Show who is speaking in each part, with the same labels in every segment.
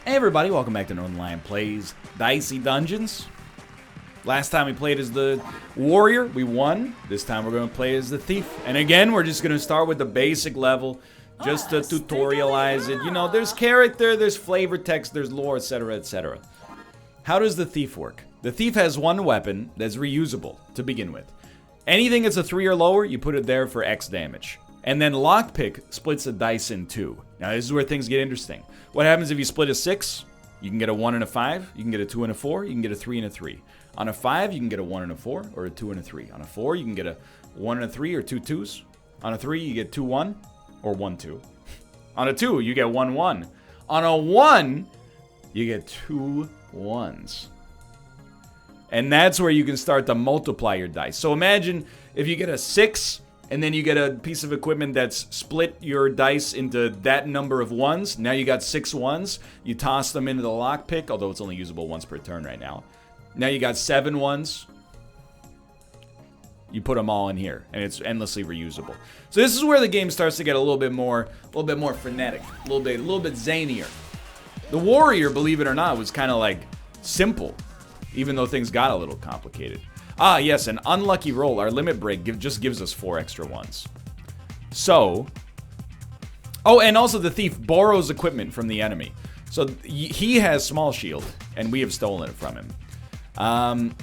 Speaker 1: Hey everybody, welcome back to Northernlion Plays Dicey Dungeons. Last time we played as the warrior, we won. This time we're going to play as the thief. And again, we're just going to start with the basic level, just to tutorialize it. You know, there's character, there's flavor text, there's lore, etc, etc. How does the thief work? The thief has one weapon that's reusable to begin with. Anything that's a 3 or lower, you put it there for X damage. And then lockpick splits the dice in 2. Now this is where things get interesting. What happens if you split a 6? You can get a 1 and a 5, you can get a 2 and a 4, you can get a 3 and a 3. On a 5, you can get a 1 and a 4, or a 2 and a 3. On a 4, you can get a 1 and a 3, or 2 2s. On a 3, you get 2 1, or 1 2. On a 2, you get 1 1. On a 1, you get 2 1s. And that's where you can start to multiply your dice. So imagine if you get a 6, and then you get a piece of equipment that's split your dice into that number of 1s. Now you got 6 1s. You toss them into the lockpick, although it's only usable once per turn right now. Now you got 7 1s. You put them all in here, and it's endlessly reusable. So this is where the game starts to get a little bit more frenetic, a little bit zanier. The warrior, believe it or not, was kind of like simple, even though things got a little complicated. Ah, yes, an unlucky roll. Our limit break just gives us 4 extra 1s. So, oh, and also the thief borrows equipment from the enemy. So he has small shield, and we have stolen it from him.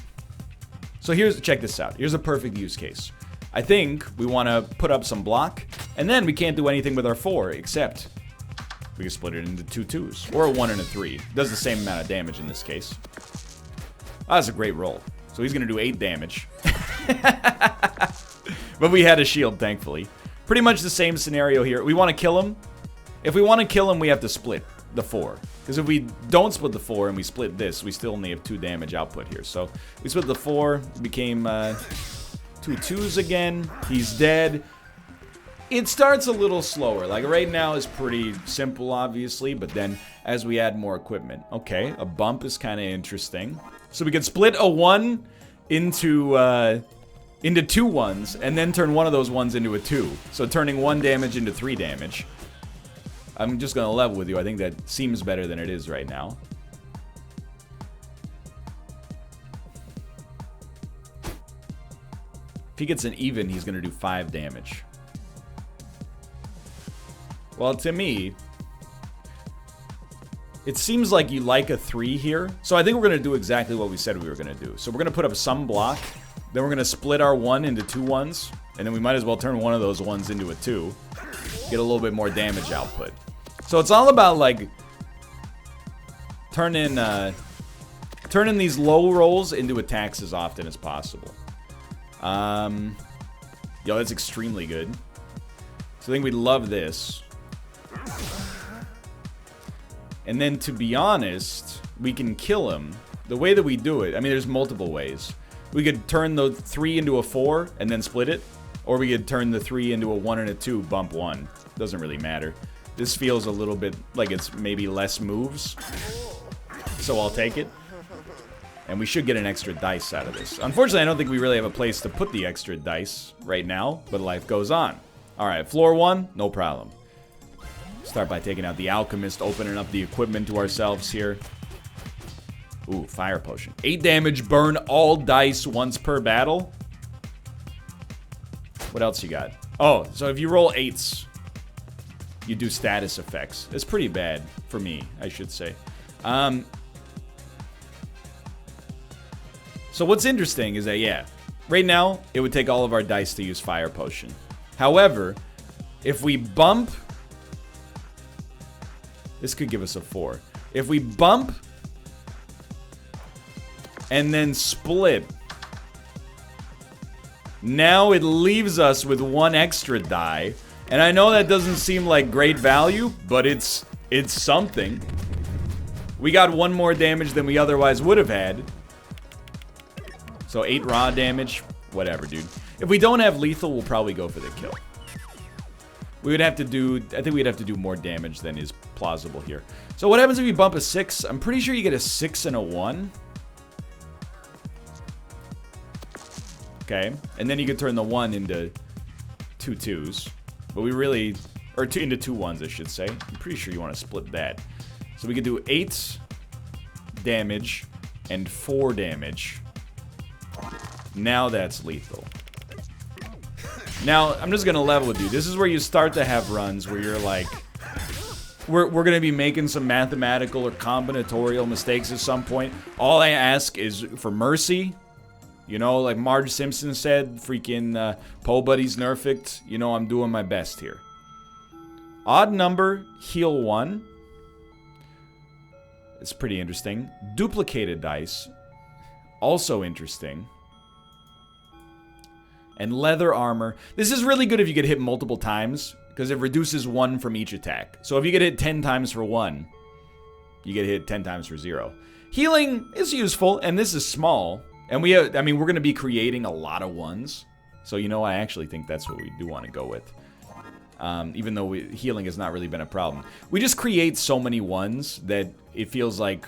Speaker 1: So check this out. Here's a perfect use case. I think we want to put up some block, and then we can't do anything with our 4, except we can split it into 2 2s, or a 1 and a 3. Does the same amount of damage in this case. Ah, that's a great roll. So he's going to do 8 damage. But we had a shield, thankfully. Pretty much the same scenario here. We want to kill him. If we want to kill him, we have to split the 4. Because if we don't split the 4 and we split this, we still only have 2 damage output here. So we split the 4. It became 2 2s again. He's dead. It starts a little slower. Like right now is pretty simple, obviously. But then as we add more equipment. Okay, a bump is kind of interesting. So we can split a 1 into 2 1s, and then turn one of those 1s into a 2. So turning 1 damage into 3 damage. I'm just going to level with you. I think that seems better than it is right now. If he gets an even, he's going to do 5 damage. Well, to me, it seems like you like a 3 here. So I think we're going to do exactly what we said we were going to do. So we're going to put up some block. Then we're going to split our 1 into 2 1s. And then we might as well turn one of those 1s into a 2. Get a little bit more damage output. So it's all about, like, turning these low rolls into attacks as often as possible. Yo, that's extremely good. So I think we'd love this. And then, to be honest, we can kill him. The way that we do it, I mean, there's multiple ways. We could turn the 3 into a 4 and then split it. Or we could turn the 3 into a 1 and a 2, bump 1. Doesn't really matter. This feels a little bit like it's maybe less moves. So I'll take it. And we should get an extra dice out of this. Unfortunately, I don't think we really have a place to put the extra dice right now. But life goes on. Alright, floor 1, no problem. Start by taking out the alchemist, opening up the equipment to ourselves here. Ooh, fire potion. 8 damage, burn all dice once per battle. What else you got? Oh, so if you roll 8s, you do status effects. It's pretty bad for me, I should say. So what's interesting is that, yeah, right now, it would take all of our dice to use fire potion. However, if we bump... This could give us a 4. If we bump and then split, now it leaves us with 1 extra die. And I know that doesn't seem like great value, but it's something. We got 1 more damage than we otherwise would have had. So 8 raw damage, whatever, dude. If we don't have lethal, we'll probably go for the kill. We would have to do, I think we'd have to do more damage than is plausible here. So what happens if you bump a 6? I'm pretty sure you get a 6 and a 1. Okay, and then you could turn the 1 into 2 2s. But we really, or into 2 1s, I should say. I'm pretty sure you want to split that. So we could do 8 damage and 4 damage. Now that's lethal. Now, I'm just gonna level with you. This is where you start to have runs where you're like, we're gonna be making some mathematical or combinatorial mistakes at some point. All I ask is for mercy. You know, like Marge Simpson said, freaking Po Buddy's nerfed. You know, I'm doing my best here. Odd number, heal 1. It's pretty interesting. Duplicated dice, also interesting. And leather armor. This is really good if you get hit multiple times, because it reduces 1 from each attack. So if you get hit 10 times for 1, you get hit 10 times for 0. Healing is useful, and this is small. And we have, I mean, we're going to be creating a lot of 1s. So, you know, I actually think that's what we do want to go with. Even though healing has not really been a problem. We just create so many 1s that it feels like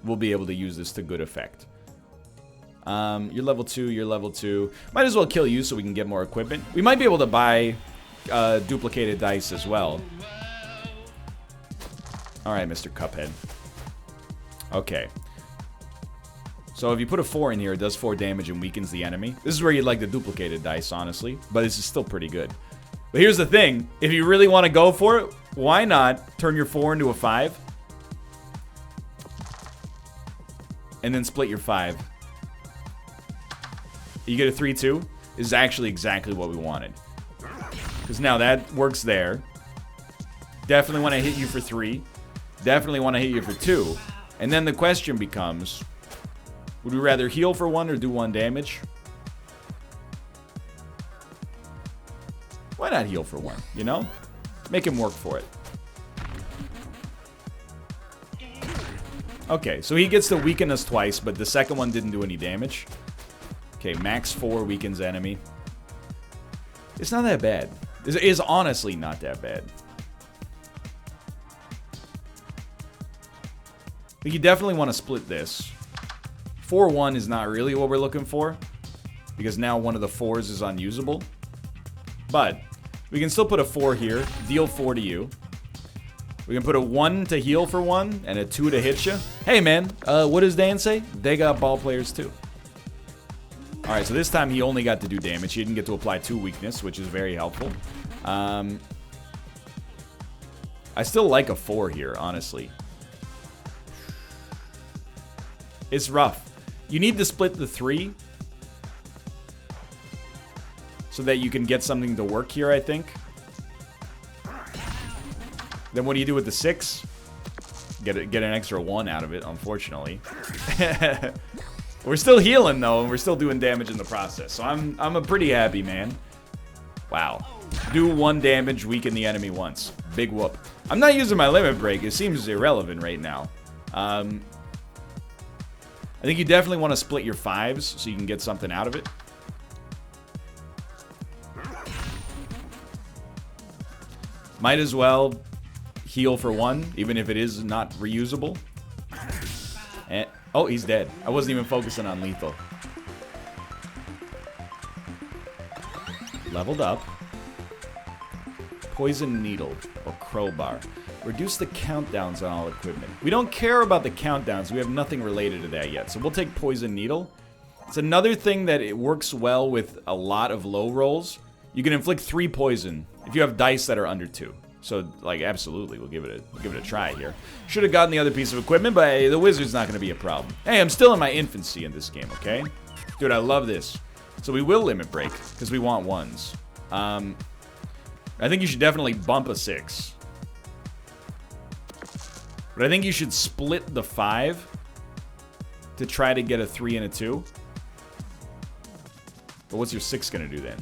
Speaker 1: we'll be able to use this to good effect. You're level 2, you're level 2. Might as well kill you so we can get more equipment. We might be able to buy duplicated dice as well. Alright, Mr. Cuphead. Okay. So if you put a 4 in here, it does 4 damage and weakens the enemy. This is where you'd like the duplicated dice, honestly. But this is still pretty good. But here's the thing. If you really want to go for it, why not turn your 4 into a 5? And then split your 5. You get a 3-2. This is actually exactly what we wanted. Because now that works there. Definitely want to hit you for 3. Definitely want to hit you for 2. And then the question becomes, would we rather heal for 1 or do 1 damage? Why not heal for 1, you know? Make him work for it. Okay, so he gets to weaken us twice, but the second one didn't do any damage. Okay, max 4 weakens enemy. It's not that bad. It is honestly not that bad. But you definitely want to split this. 4-1 is not really what we're looking for, because now one of the 4s is unusable. But we can still put a 4 here, deal 4 to you. We can put a 1 to heal for 1, and a 2 to hit you. Hey man, what does Dan say? They got ball players too. Alright, so this time he only got to do damage. He didn't get to apply 2 weakness, which is very helpful. I still like a 4 here, honestly. It's rough. You need to split the 3 so that you can get something to work here, I think. Then what do you do with the 6? Get an extra 1 out of it, unfortunately. We're still healing, though, and we're still doing damage in the process. So I'm a pretty happy man. Wow. Do 1 damage, weaken the enemy once. Big whoop. I'm not using my limit break. It seems irrelevant right now. I think you definitely want to split your 5s so you can get something out of it. Might as well heal for 1, even if it is not reusable. And, oh, he's dead. I wasn't even focusing on lethal. Leveled up. Poison needle or crowbar. Reduce the countdowns on all equipment. We don't care about the countdowns. We have nothing related to that yet. So we'll take poison needle. It's another thing that it works well with a lot of low rolls. You can inflict 3 poison if you have dice that are under 2. So, like, absolutely, we'll give it a try here. Should have gotten the other piece of equipment, but hey, the wizard's not going to be a problem. Hey, I'm still in my infancy in this game, okay? Dude, I love this. So we will limit break, because we want 1s. I think you should definitely bump a 6. But I think you should split the 5 to try to get a 3 and a 2. But what's your 6 going to do then?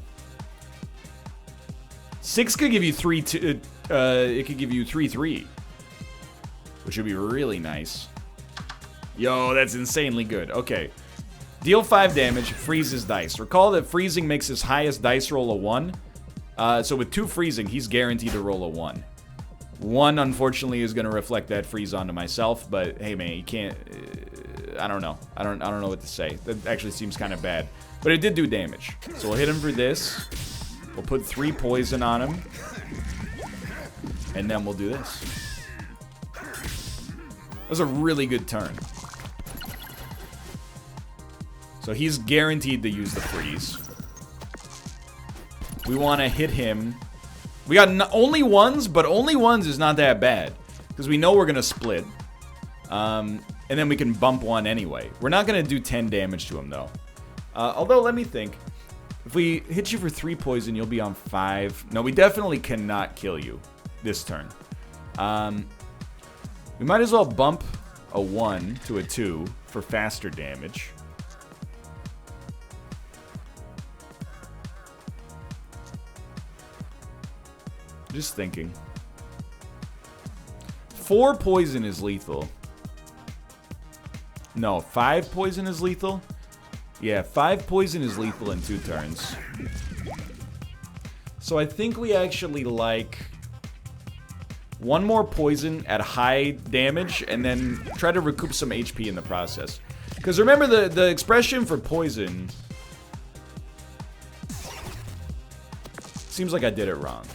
Speaker 1: 6 could give you 3, it could give you 3-3. Which would be really nice. Yo, that's insanely good. Okay. Deal 5 damage, freezes dice. Recall that freezing makes his highest dice roll a 1. So with 2 freezing, he's guaranteed to roll a 1. 1, unfortunately, is going to reflect that freeze onto myself, but hey, man, you can't... I don't know. I don't know what to say. That actually seems kind of bad. But it did do damage. So we'll hit him for this. We'll put 3 poison on him. And then we'll do this. was a really good turn. So he's guaranteed to use the freeze. We want to hit him. We got only ones, but only ones is not that bad. Because we know we're going to split. And then we can bump one anyway. We're not going to do 10 damage to him, though. Although, let me think. If we hit you for 3 poison, you'll be on 5. No, we definitely cannot kill you this turn. We might as well bump a 1 to a 2 for faster damage. Just thinking. 4 poison is lethal. No, 5 poison is lethal? Yeah, 5 poison is lethal in 2 turns. So I think we actually like 1 more poison at high damage and then try to recoup some HP in the process. Because remember, the expression for poison... Seems like I did it wrong.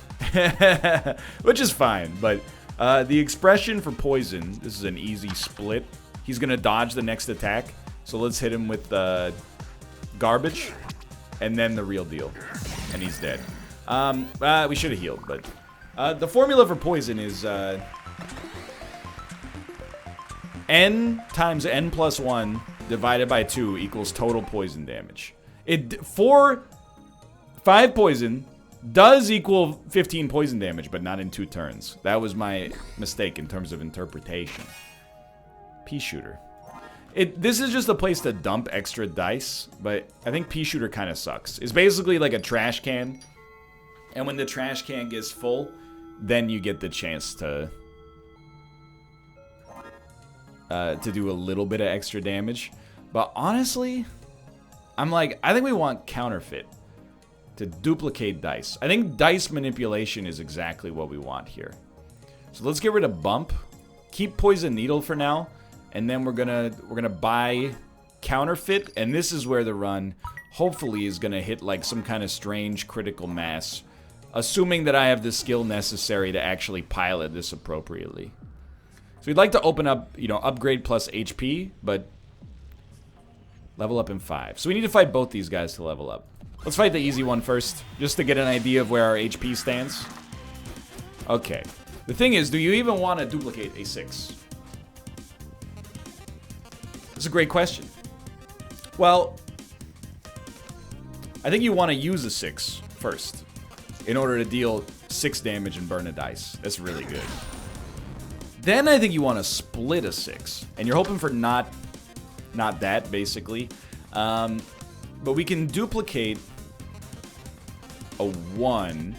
Speaker 1: Which is fine, but the expression for poison, this is an easy split. He's going to dodge the next attack, so let's hit him with garbage, and then the real deal, and he's dead. We should have healed, but the formula for poison is n times n plus 1 divided by 2 equals total poison damage. 5 poison does equal 15 poison damage, but not in 2 turns. That was my mistake in terms of interpretation. Pea shooter. This is just a place to dump extra dice, but I think pea shooter kind of sucks. It's basically like a trash can, and when the trash can gets full, then you get the chance to do a little bit of extra damage. But honestly, I think we want counterfeit. To duplicate dice. I think dice manipulation is exactly what we want here. So let's get rid of bump. Keep poison needle for now, and then we're gonna buy counterfeit, and this is where the run hopefully is gonna hit like some kind of strange critical mass, assuming that I have the skill necessary to actually pilot this appropriately. So we'd like to open up, upgrade plus HP, but level up in 5. So we need to fight both these guys to level up. Let's fight the easy one first, just to get an idea of where our HP stands. Okay. The thing is, do you even want to duplicate a 6? That's a great question. Well, I think you want to use a 6 first in order to deal 6 damage and burn a dice. That's really good. Then I think you want to split a 6, and you're hoping for not that, basically. But we can duplicate a 1.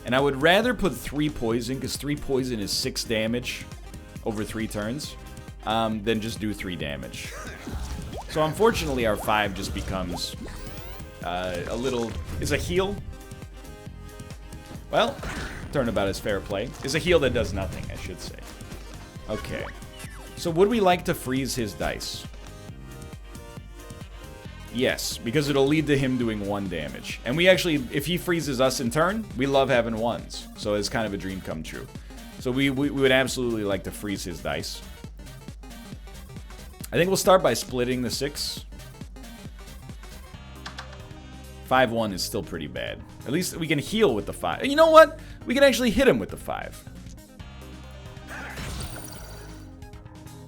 Speaker 1: And I would rather put 3 poison, because 3 poison is 6 damage over 3 turns, than just do 3 damage. So unfortunately our 5 just becomes a little... Is a heal? Well, turnabout is fair play. Is a heal that does nothing, I should say. Okay. So would we like to freeze his dice? Yes, because it'll lead to him doing 1 damage. And we actually, if he freezes us in turn, we love having 1s. So it's kind of a dream come true. So we would absolutely like to freeze his dice. I think we'll start by splitting the 6. 5-1 is still pretty bad. At least we can heal with the 5. And you know what? We can actually hit him with the 5.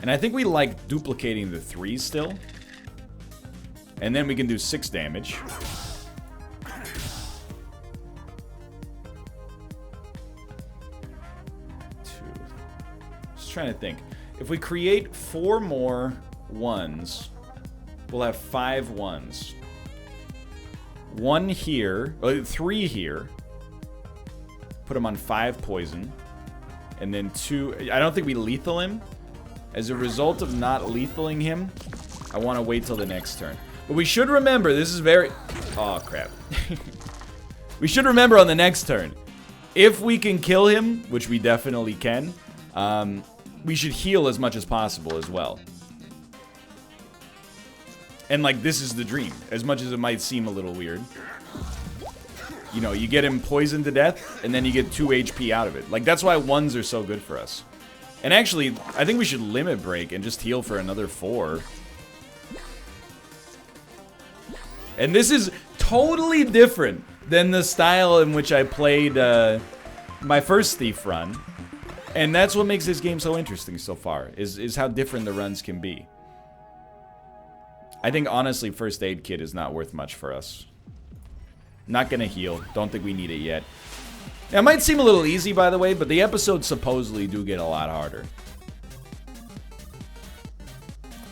Speaker 1: And I think we like duplicating the 3s still. And then we can do 6 damage. 2. Just trying to think. If we create 4 more 1s, we'll have 5 1s. 1 here, 3 here. Put him on 5 poison. And then 2... I don't think we lethal him. As a result of not lethaling him, I want to wait till the next turn. But we should remember, this is very... Oh, crap. We should remember on the next turn, if we can kill him, which we definitely can, we should heal as much as possible as well. And, like, this is the dream. As much as it might seem a little weird. You know, you get him poisoned to death, and then you get 2 HP out of it. Like, that's why 1s are so good for us. And actually, I think we should limit break and just heal for another 4. And this is totally different than the style in which I played my first Thief run. And that's what makes this game so interesting so far, is how different the runs can be. I think, honestly, First Aid Kit is not worth much for us. Not gonna heal. Don't think we need it yet. Now, it might seem a little easy, by the way, but the episodes supposedly do get a lot harder.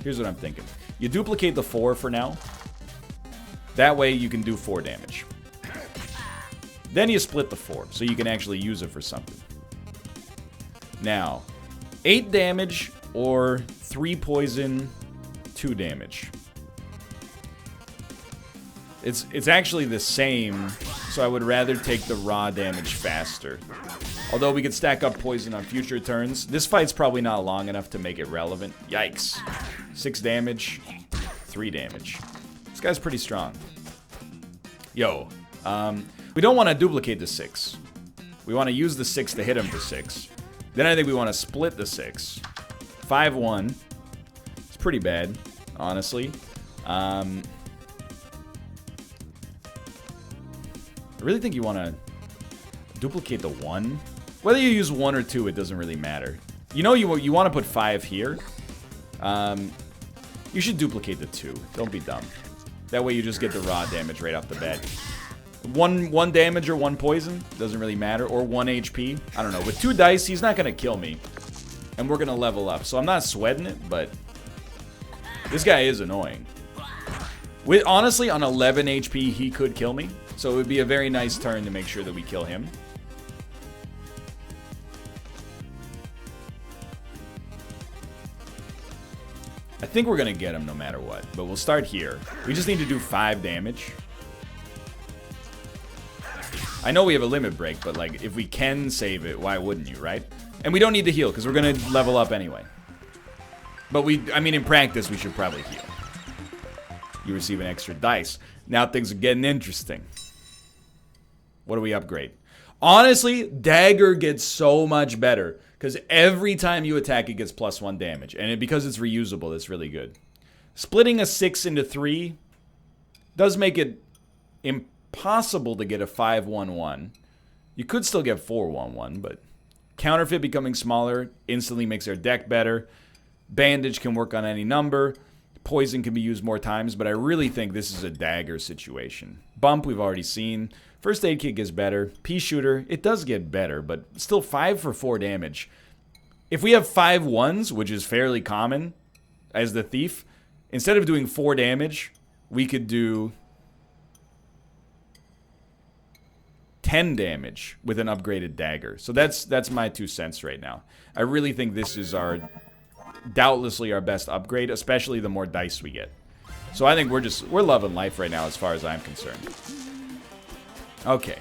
Speaker 1: Here's what I'm thinking. You duplicate the 4 for now. That way you can do 4 damage. Then you split the 4, so you can actually use it for something. Now, 8 damage or 3 poison, 2 damage. It's actually the same, so I would rather take the raw damage faster. Although we could stack up poison on future turns. This fight's probably not long enough to make it relevant. Yikes. 6 damage, 3 damage. This guy's pretty strong. Yo, we don't want to duplicate the 6. We want to use the 6 to hit him for 6. Then I think we want to split the 6. 5-1. It's pretty bad, honestly. I really think you want to duplicate the 1. Whether you use 1 or 2, it doesn't really matter. You know you want to put 5 here. You should duplicate the 2. Don't be dumb. That way you just get the raw damage right off the bat. One damage or 1 poison, doesn't really matter. Or 1 HP. I don't know. With 2 dice, he's not going to kill me. And we're going to level up. So I'm not sweating it, but this guy is annoying. Honestly, on 11 HP, he could kill me. So it would be a very nice turn to make sure that we kill him. I think we're going to get him no matter what. But we'll start here. We just need to do 5 damage. I know we have a limit break, but like if we can save it, why wouldn't you, right? And we don't need to heal because we're going to level up anyway. But I mean, in practice, we should probably heal. You receive an extra dice. Now things are getting interesting. What do we upgrade? Honestly, Dagger gets so much better because every time you attack, it gets +1 damage. And because it's reusable, it's really good. Splitting a 6 into 3 does make it impossible to get a 5-1-1. You could still get 4-1-1, but Counterfeit becoming smaller instantly makes our deck better. Bandage can work on any number. Poison can be used more times, but I really think this is a Dagger situation. Bump, we've already seen. First Aid Kit gets better. Pea Shooter, it does get better, but still 5 for 4 damage. If we have 5 1s, which is fairly common as the Thief, instead of doing 4 damage, we could do 10 damage with an upgraded Dagger. So that's my 2 cents right now. I really think this is doubtlessly our best upgrade, especially the more dice we get. So I think we're loving life right now as far as I'm concerned. Okay.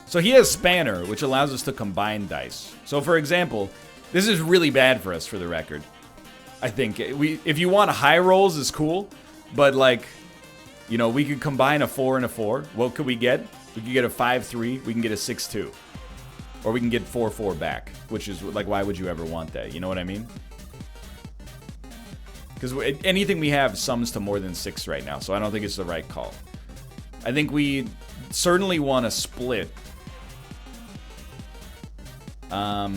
Speaker 1: So he has Spanner, which allows us to combine dice. So for example, this is really bad for us for the record. I think if you want high rolls is cool, but like, you know, we could combine a 4 and a 4. What could we get? We could get a 5-3, we can get a 6-2. Or we can get 4-4 back, which is like, why would you ever want that? You know what I mean? Because anything we have sums to more than 6 right now, so I don't think it's the right call. I think we certainly want to split. I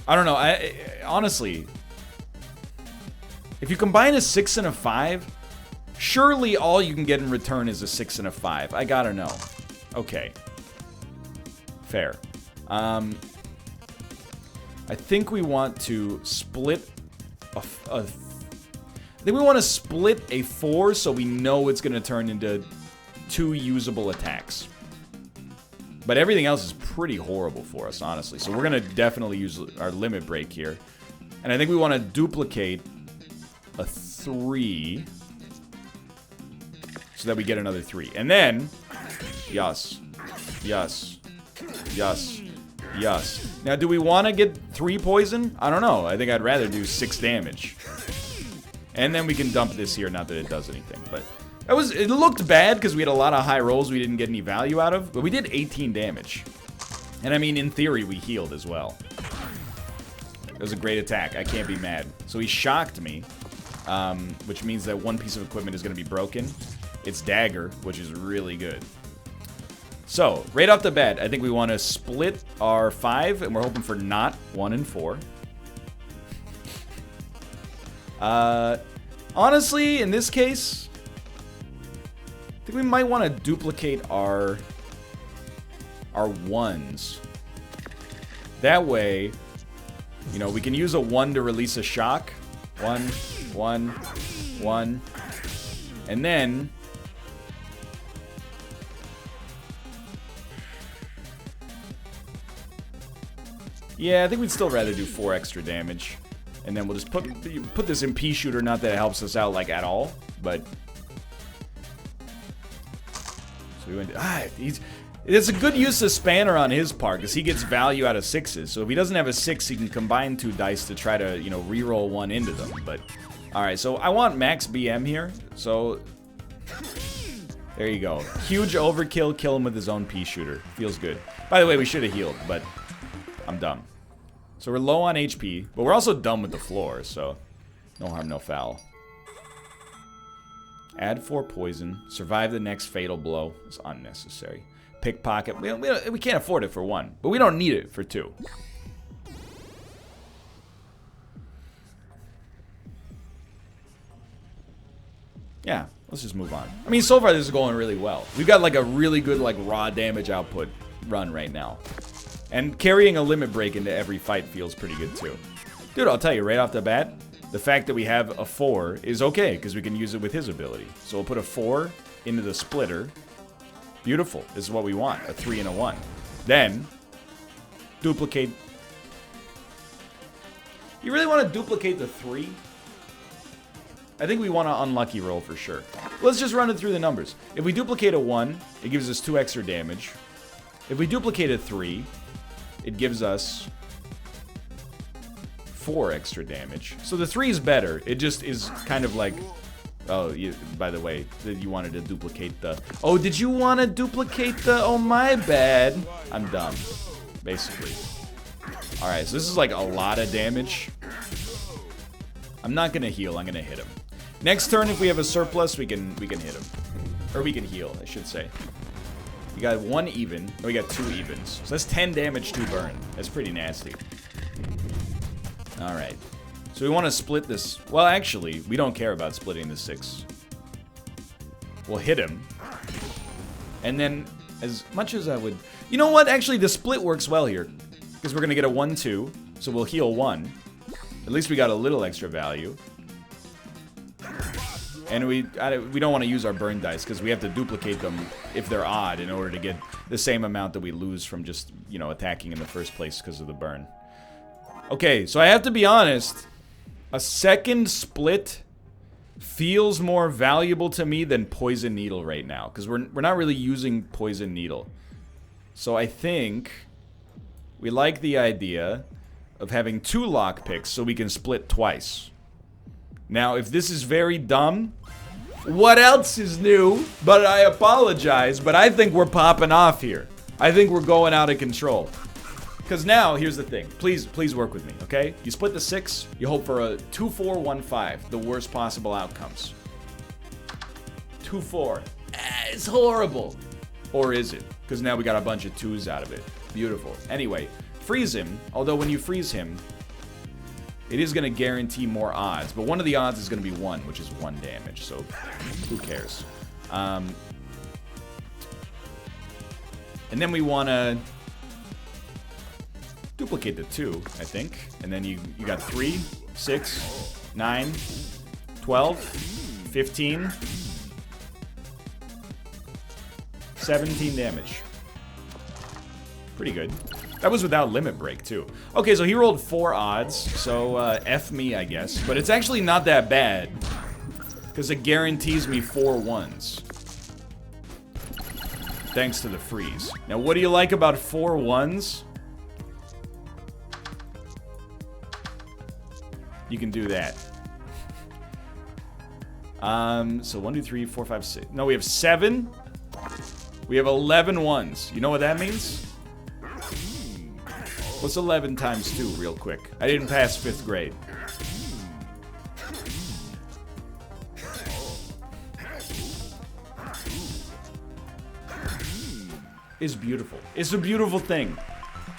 Speaker 1: don't know. Honestly, if you combine a 6 and a 5, surely all you can get in return is a 6 and a 5. I gotta know. Okay. Fair. I think we want to split I think we want to split a 4 so we know it's going to turn into 2 usable attacks. But everything else is pretty horrible for us, honestly. So we're going to definitely use our limit break here. And I think we want to duplicate a 3 so that we get another 3. And then, yes, yes, yes, yes. Now, do we want to get 3 poison? I don't know. I think I'd rather do 6 damage. And then we can dump this here, not that it does anything. But it looked bad because we had a lot of high rolls we didn't get any value out of. But we did 18 damage. And I mean, in theory, we healed as well. It was a great attack. I can't be mad. So he shocked me, which means that one piece of equipment is going to be broken. It's dagger, which is really good. So, right off the bat, I think we want to split our 5, and we're hoping for not 1 and 4. Honestly, in this case, I think we might want to duplicate our 1s. That way, you know, we can use a 1 to release a shock. 1, 1, 1. And then... yeah, I think we'd still rather do 4 extra damage. And then we'll just put this in pea shooter, not that it helps us out, like, at all. But... so we went... it's a good use of Spanner on his part, because he gets value out of 6s. So if he doesn't have a 6, he can combine 2 dice to try to, you know, reroll 1 into them. But, alright, so I want max BM here. So, there you go. Huge overkill, kill him with his own pea shooter. Feels good. By the way, we should have healed, but I'm dumb. So we're low on HP, but we're also dumb with the floor, so no harm, no foul. Add 4 poison. Survive the next fatal blow. It's unnecessary. Pickpocket. We can't afford it for 1, but we don't need it for 2. Yeah, let's just move on. I mean, so far this is going really well. We've got like a really good like raw damage output run right now. And carrying a limit break into every fight feels pretty good too. Dude, I'll tell you right off the bat, the fact that we have a 4 is okay, because we can use it with his ability. So we'll put a 4 into the splitter. Beautiful. This is what we want. A 3 and a 1. Then, duplicate. You really want to duplicate the 3? I think we want to unlucky roll for sure. Let's just run it through the numbers. If we duplicate a 1, it gives us 2 extra damage. If we duplicate a 3, it gives us 4 extra damage. So the 3 is better. It just is kind of like... oh, by the way, you wanted to duplicate the... oh, did you want to duplicate the... oh, my bad. I'm dumb, basically. Alright, so this is like a lot of damage. I'm not going to heal. I'm going to hit him. Next turn, if we have a surplus, we can hit him. Or we can heal, I should say. We got 1 even. Oh, we got 2 evens. So that's 10 damage to burn. That's pretty nasty. Alright. So we want to split this. Well, actually, we don't care about splitting the 6. We'll hit him. And then, as much as I would... you know what? Actually, the split works well here. Because we're going to get a 1-2. So we'll heal 1. At least we got a little extra value. And we don't want to use our burn dice, because we have to duplicate them if they're odd in order to get the same amount that we lose from just, you know, attacking in the first place because of the burn. Okay, so I have to be honest. A second split feels more valuable to me than Poison Needle right now, because we're not really using Poison Needle. So I think we like the idea of having 2 lockpicks so we can split twice. Now, if this is very dumb, what else is new? But I apologize, but I think we're popping off here. I think we're going out of control. Because now, here's the thing. Please work with me, okay? You split the 6, you hope for a 2-4-1-5, the worst possible outcomes. 2-4. It's horrible. Or is it? Because now we got a bunch of 2s out of it. Beautiful. Anyway, freeze him. Although when you freeze him, it is going to guarantee more odds. But one of the odds is going to be 1, which is 1 damage. So, who cares? And then we want to duplicate the 2, I think. And then you got 3, 6, 9, 12, 15, 17 damage. Pretty good. That was without limit break, too. Okay, so he rolled 4 odds, so F me, I guess. But it's actually not that bad, because it guarantees me 4 1s. Thanks to the freeze. Now, what do you like about 4 1s? You can do that. So 1, 2, 3, 4, 5, 6. No, we have 7. We have 11 1s. You know what that means? What's 11 times 2 real quick? I didn't pass 5th grade. It's beautiful. It's a beautiful thing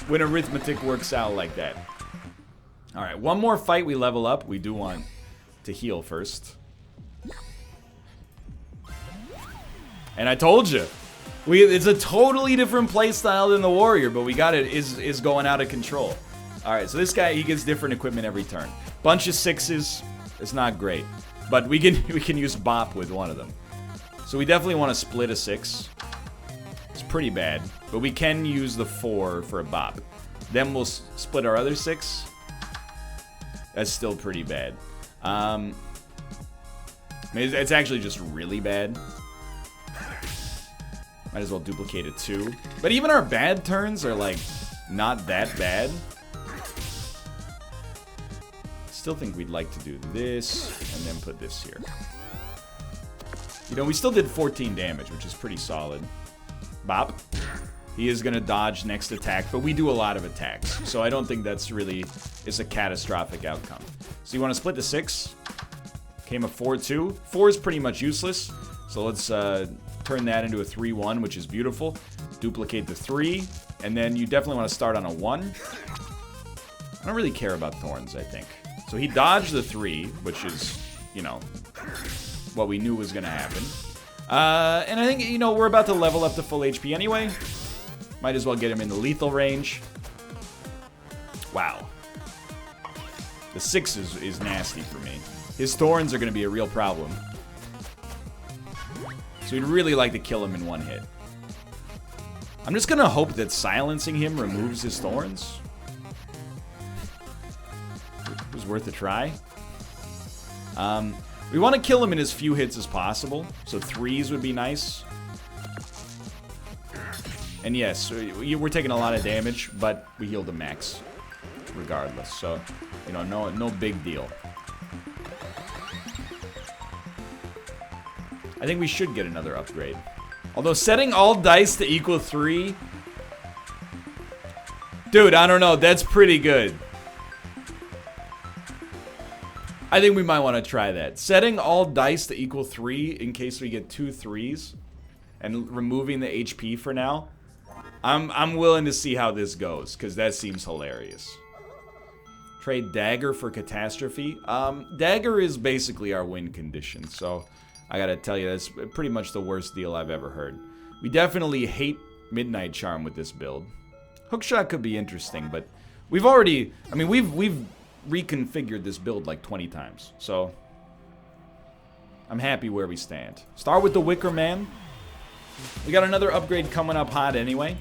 Speaker 1: when arithmetic works out like that. All right, one more fight, we level up. We do want to heal first. And I told you, it's a totally different playstyle than the warrior, but we got it. Is going out of control. All right, so this guy, he gets different equipment every turn. Bunch of 6s. It's not great, but we can use bop with one of them. So we definitely want to split a 6. It's pretty bad, but we can use the 4 for a bop. Then we'll split our other 6. That's still pretty bad. It's actually just really bad. Might as well duplicate it too. But even our bad turns are like not that bad. Still think we'd like to do this and then put this here. You know, we still did 14 damage, which is pretty solid. Bop. He is going to dodge next attack, but we do a lot of attacks. So I don't think that's really is a catastrophic outcome. So you want to split the 6. Came a 4-2. 4 is pretty much useless. So let's turn that into a 3-1, which is beautiful. Duplicate the 3. And then you definitely want to start on a 1. I don't really care about thorns, I think. So he dodged the 3, which is, you know, what we knew was going to happen. And I think, you know, we're about to level up to full HP anyway. Might as well get him in the lethal range. Wow. The 6 is nasty for me. His thorns are going to be a real problem. So we'd really like to kill him in one hit. I'm just going to hope that silencing him removes his thorns. It was worth a try. We want to kill him in as few hits as possible. So 3s would be nice. And yes, we're taking a lot of damage, but we healed the max regardless. So, you know, no big deal. I think we should get another upgrade. Although setting all dice to equal 3... Dude, I don't know. That's pretty good. I think we might want to try that. Setting all dice to equal 3 in case we get 2 3s. And removing the HP for now. I'm willing to see how this goes, because that seems hilarious. Trade Dagger for Catastrophe. Dagger is basically our win condition, so I gotta tell you, that's pretty much the worst deal I've ever heard. We definitely hate Midnight Charm with this build. Hookshot could be interesting, but we've already... I mean, we've reconfigured this build like 20 times, so I'm happy where we stand. Start with the Wicker Man. We got another upgrade coming up hot anyway.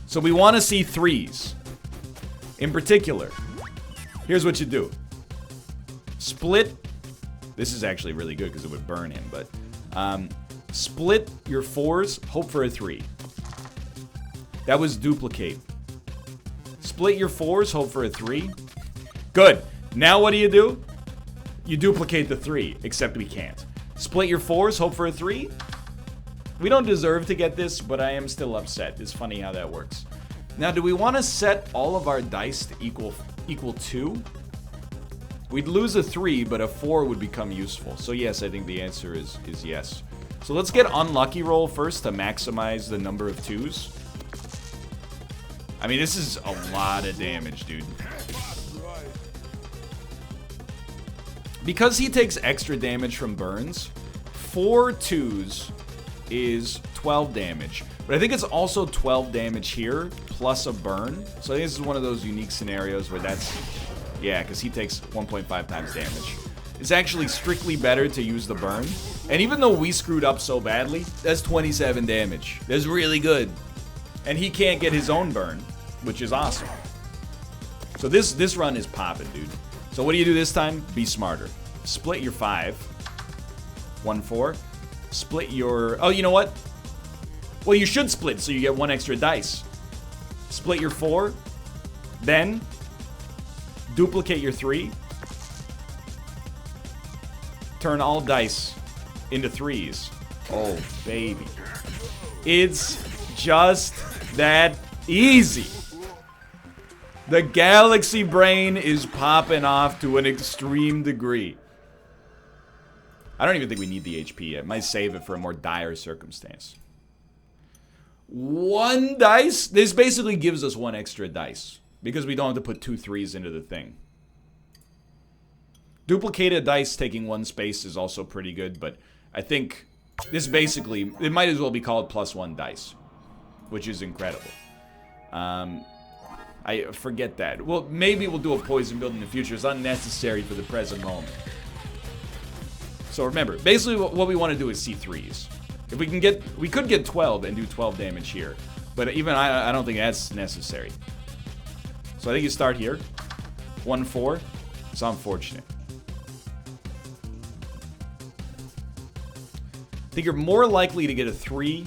Speaker 1: So we want to see 3s. In particular, here's what you do. Split. This is actually really good because it would burn him, but split your 4s, hope for a 3. That was duplicate. Split your 4s, hope for a 3. Good. Now what do? You duplicate the 3, except we can't. Split your 4s, hope for a 3. We don't deserve to get this, but I am still upset. It's funny how that works. Now, do we want to set all of our dice to equal 2? We'd lose a 3, but a 4 would become useful. So yes, I think the answer is yes. So let's get Unlucky Roll first to maximize the number of 2s. I mean, this is a lot of damage, dude. Because he takes extra damage from burns, 4 2s is 12 damage. But I think it's also 12 damage here, plus a burn. So I think this is one of those unique scenarios where that's... Yeah, because he takes 1.5 times damage. It's actually strictly better to use the burn. And even though we screwed up so badly, that's 27 damage. That's really good. And he can't get his own burn, which is awesome. So this run is popping, dude. So what do you do this time? Be smarter. Split your 5. 1, 4. Split your... Oh, you know what? Well, you should split so you get 1 extra dice. Split your 4. Then duplicate your 3. Turn all dice into 3s. Oh, baby. It's just that easy. The galaxy brain is popping off to an extreme degree. I don't even think we need the HP. I might save it for a more dire circumstance. 1 dice? This basically gives us 1 extra dice. Because we don't have to put 2 3s into the thing. Duplicated dice taking 1 space is also pretty good, but I think this basically, it might as well be called +1 dice, which is incredible. I forget that. Well, maybe we'll do a poison build in the future. It's unnecessary for the present moment. So remember, basically what we want to do is C3s. If we can get, we could get 12 and do 12 damage here, but even I don't think that's necessary. So I think you start here, 1-4. It's unfortunate. I think you're more likely to get a 3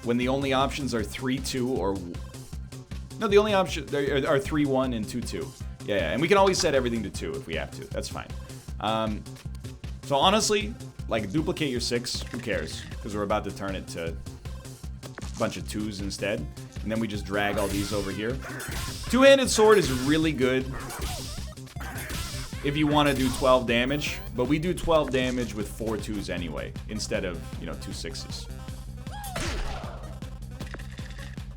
Speaker 1: when the only options are 3-2 or... No, the only option are 3-1 and 2-2. Yeah, and we can always set everything to 2 if we have to. That's fine. So honestly, like, duplicate your 6. Who cares? Because we're about to turn it to a bunch of 2s instead. And then we just drag all these over here. Two-handed sword is really good if you want to do 12 damage, but we do 12 damage with 4 2s anyway, instead of, you know, 2 6s.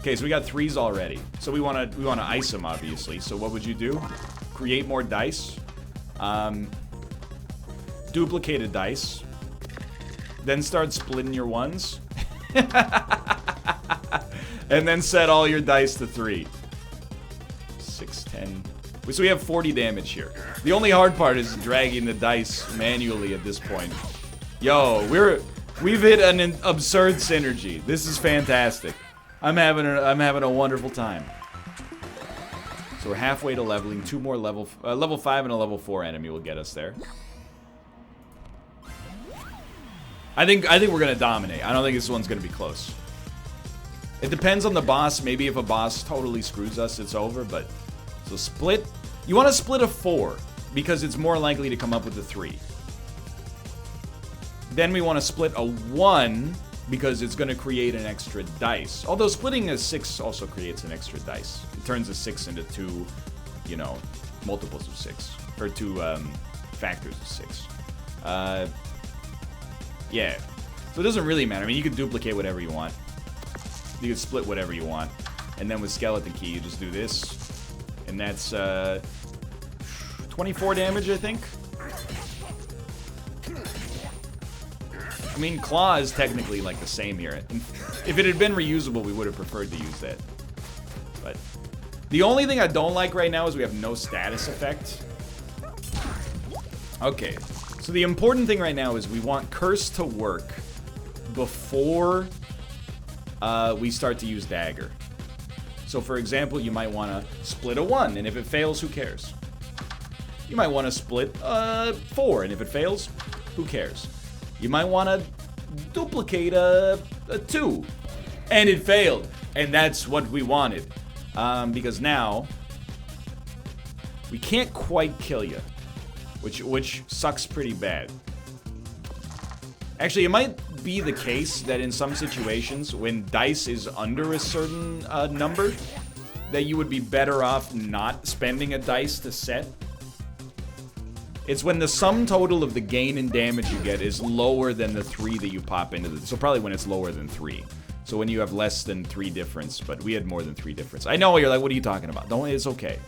Speaker 1: Okay, so we got 3s already. So we want to ice them, obviously. So what would you do? Create more dice. Duplicated dice. Then start splitting your 1s. And then set all your dice to 3. 6, 10. So we have 40 damage here. The only hard part is dragging the dice manually at this point. Yo, we've hit an absurd synergy. This is fantastic. I'm having a wonderful time. So we're halfway to leveling. 2 more level 5 and a level 4 enemy will get us there. I think we're gonna dominate. I don't think this one's gonna be close. It depends on the boss. Maybe if a boss totally screws us, it's over. But so split. You want to split a 4 because it's more likely to come up with a 3. Then we want to split a 1 because it's going to create an extra dice. Although splitting a 6 also creates an extra dice. It turns a 6 into 2, you know, multiples of 6 or 2 factors of 6. Yeah. So it doesn't really matter. I mean, you can duplicate whatever you want. You can split whatever you want. And then with Skeleton Key, you just do this. And that's 24 damage, I think. I mean, Claw is technically like the same here. If it had been reusable, we would have preferred to use that. But the only thing I don't like right now is we have no status effect. Okay, so the important thing right now is we want Curse to work before we start to use Dagger. So for example, you might want to split a 1, and if it fails, who cares? You might want to split a 4, and if it fails, who cares? You might want to duplicate a 2, and it failed, and that's what we wanted. Because now, we can't quite kill you, which sucks pretty bad. Actually, it might be the case that in some situations, when dice is under a certain number, that you would be better off not spending a dice to set. It's when the sum total of the gain and damage you get is lower than the 3 that you pop into the... So probably when it's lower than 3. So when you have less than 3 difference, but we had more than 3 difference. I know, you're like, what are you talking about? Don't, it's okay.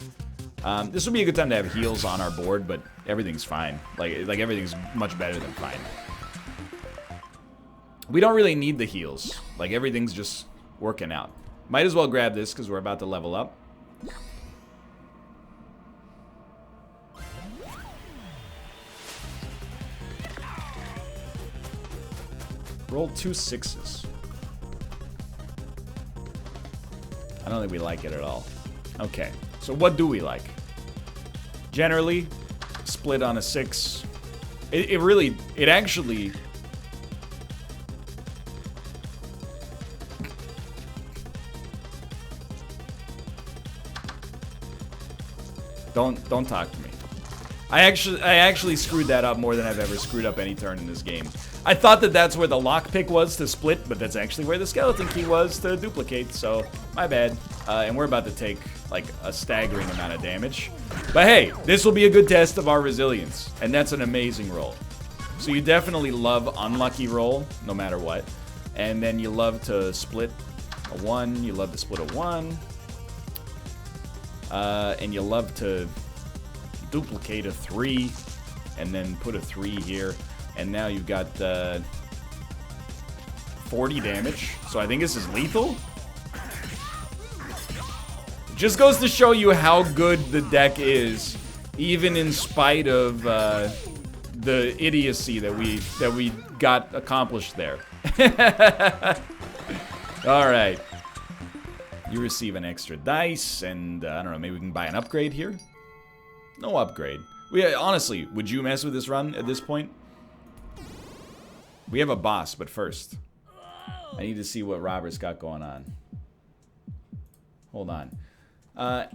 Speaker 1: This would be a good time to have heals on our board, but everything's fine. Like everything's much better than fine. We don't really need the heals. Like, everything's just working out. Might as well grab this, because we're about to level up. Roll 2 6s. I don't think we like it at all. Okay, so what do we like? Generally, split on a 6. It actually... Don't talk to me. I actually screwed that up more than I've ever screwed up any turn in this game. I thought that that's where the lockpick was to split, but that's actually where the skeleton key was to duplicate, so my bad. And we're about to take like a staggering amount of damage. But hey, this will be a good test of our resilience, and that's an amazing roll. So you definitely love unlucky roll, no matter what. And then you love to split a 1, you love to split a 1. And you love to duplicate a 3, and then put a 3 here. And now you've got 40 damage. So I think this is lethal. Just goes to show you how good the deck is, even in spite of the idiocy that we got accomplished there. All right. You receive an extra dice, and I don't know, maybe we can buy an upgrade here? No upgrade. Honestly, would you mess with this run at this point? We have a boss, but first, I need to see what Robert's got going on. Hold on.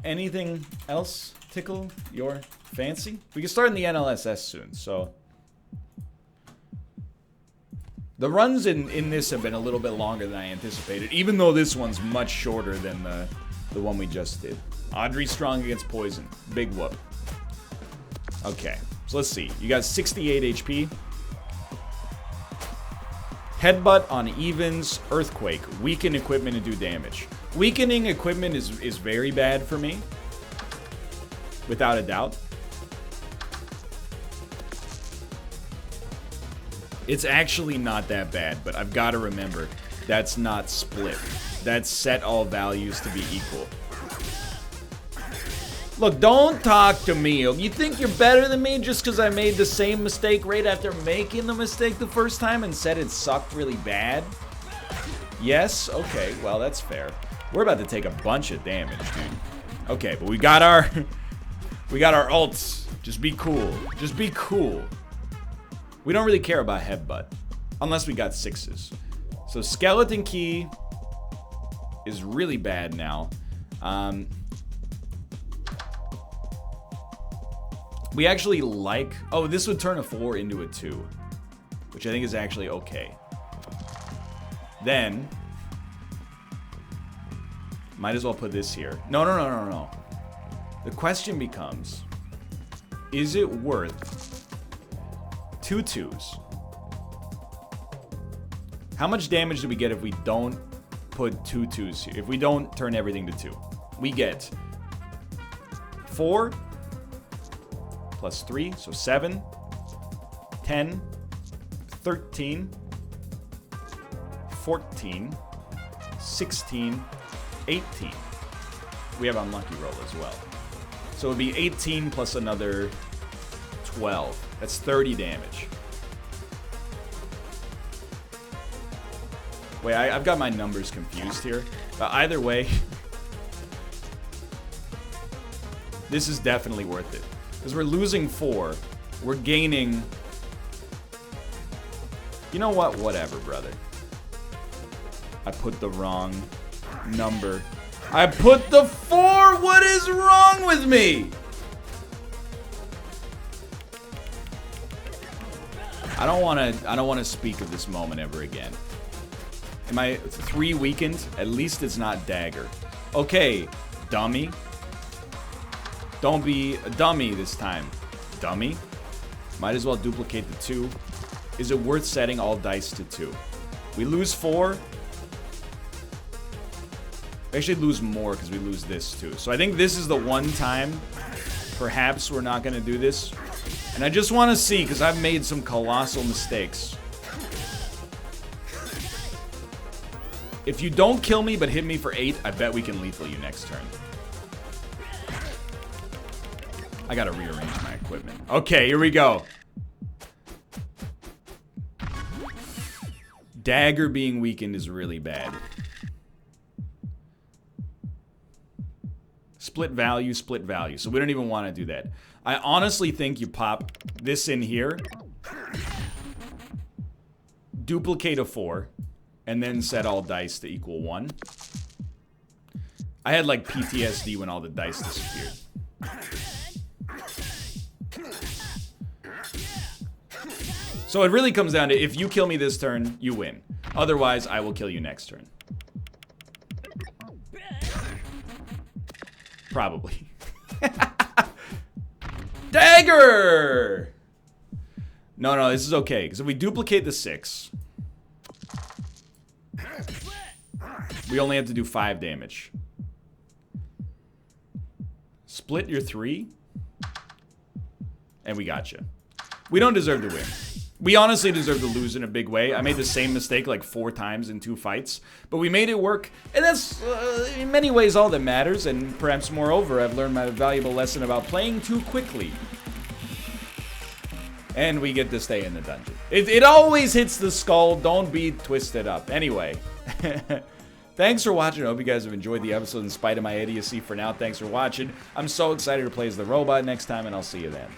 Speaker 1: Anything else tickle your fancy? We can start in the NLSS soon, so... The runs in this have been a little bit longer than I anticipated, even though this one's much shorter than the one we just did. Audrey strong against poison. Big whoop. Okay, so let's see. You got 68 HP. Headbutt on evens, earthquake. Weaken equipment and do damage. Weakening equipment is very bad for me. Without a doubt. It's actually not that bad, but I've got to remember, that's not split. That's set all values to be equal. Look, don't talk to me. You think you're better than me just because I made the same mistake right after making the mistake the first time and said it sucked really bad? Yes? Okay, well, that's fair. We're about to take a bunch of damage, dude. Okay, but we got our... we got our ults. Just be cool. Just be cool. We don't really care about headbutt. Unless we got 6s. So skeleton key is really bad now. We actually like... Oh, this would turn a 4 into a 2. Which I think is actually okay. Then... Might as well put this here. No. The question becomes... Is it worth... 2 2s? How much damage do we get if we don't put 2 2s here? If we don't turn everything to 2? We get 4 plus 3, so 7, 10, 13, 14, 16, 18. We have unlucky roll as well. So it would be 18 plus another 12. That's 30 damage. Wait, I've got my numbers confused here. But either way, this is definitely worth it. Because we're losing 4. We're gaining... You know what? Whatever, brother. I put the wrong number. I put the 4! What is wrong with me? I don't want to speak of this moment ever again. Am I 3 weakened? At least it's not dagger. Okay, dummy. Don't be a dummy this time. Dummy. Might as well duplicate the 2. Is it worth setting all dice to 2? We lose 4. We actually lose more because we lose this too. So I think this is the one time perhaps we're not going to do this. And I just want to see, because I've made some colossal mistakes. If you don't kill me but hit me for 8, I bet we can lethal you next turn. I gotta rearrange my equipment. Okay, here we go. Dagger being weakened is really bad. Split value, split value. So we don't even want to do that. I honestly think you pop this in here, duplicate a 4, and then set all dice to equal 1. I had like PTSD when all the dice disappeared. So it really comes down to, if you kill me this turn, you win. Otherwise, I will kill you next turn. Probably. Dagger! No, this is okay. Because if we duplicate the 6, we only have to do 5 damage. Split your 3. And we got you. We don't deserve to win. We honestly deserve to lose in a big way. I made the same mistake like 4 times in 2 fights. But we made it work. And that's, in many ways, all that matters. And perhaps moreover, I've learned my valuable lesson about playing too quickly. And we get to stay in the dungeon. It always hits the skull. Don't be twisted up. Anyway. Thanks for watching. I hope you guys have enjoyed the episode in spite of my idiocy. For now, thanks for watching. I'm so excited to play as the robot next time, and I'll see you then.